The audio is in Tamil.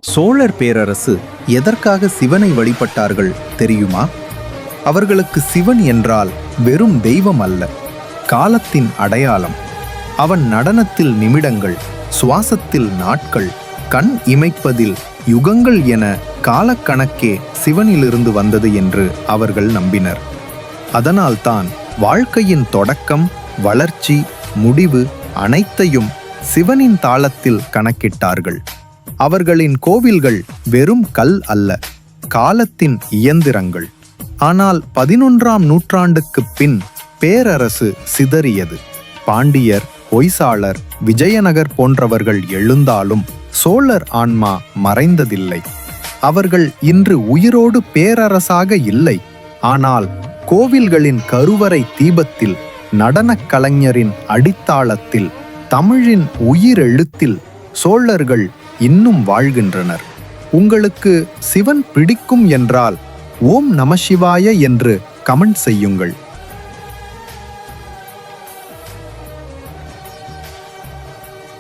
சோழர் பேரரசு எதற்காக சிவனை வழிபட்டார்கள் தெரியுமா? அவர்களுக்கு சிவன் என்றால் வெறும் தெய்வம் அல்ல, காலத்தின் அடையாளம். அவன் நடனத்தில் நிமிடங்கள், சுவாசத்தில் நாட்கள், கண் இமைப்பதில் யுகங்கள் என காலக்கணக்கே சிவனிலிருந்து வந்தது என்று அவர்கள் நம்பினர். அதனால்தான் வாழ்க்கையின் தொடக்கம், வளர்ச்சி, முடிவு அனைத்தையும் சிவனின் தாளத்தில் கணக்கிட்டார்கள். அவர்களின் கோவில்கள் வெறும் கல் அல்ல, காலத்தின் இயந்திரங்கள். ஆனால் 11ஆம் நூற்றாண்டுக்குப் பின் பேரரசு சிதறியது. பாண்டியர், ஹொய்சாளர், விஜயநகர் போன்றவர்கள் எழுந்தாலும் சோழர் ஆன்மா மறைந்ததில்லை. அவர்கள் இன்று உயிரோடு பேரரசாக இல்லை, ஆனால் கோவில்களின் கருவறை தீபத்தில், நடனக் கலைஞரின் அடித்தாளத்தில், தமிழின் உயிரெழுத்தில் சோழர்கள் இன்னும் வாழ்கின்றனர். உங்களுக்கு சிவன் பிடிக்கும் என்றால் ஓம் நமசிவாய என்று கமெண்ட் செய்யுங்கள்.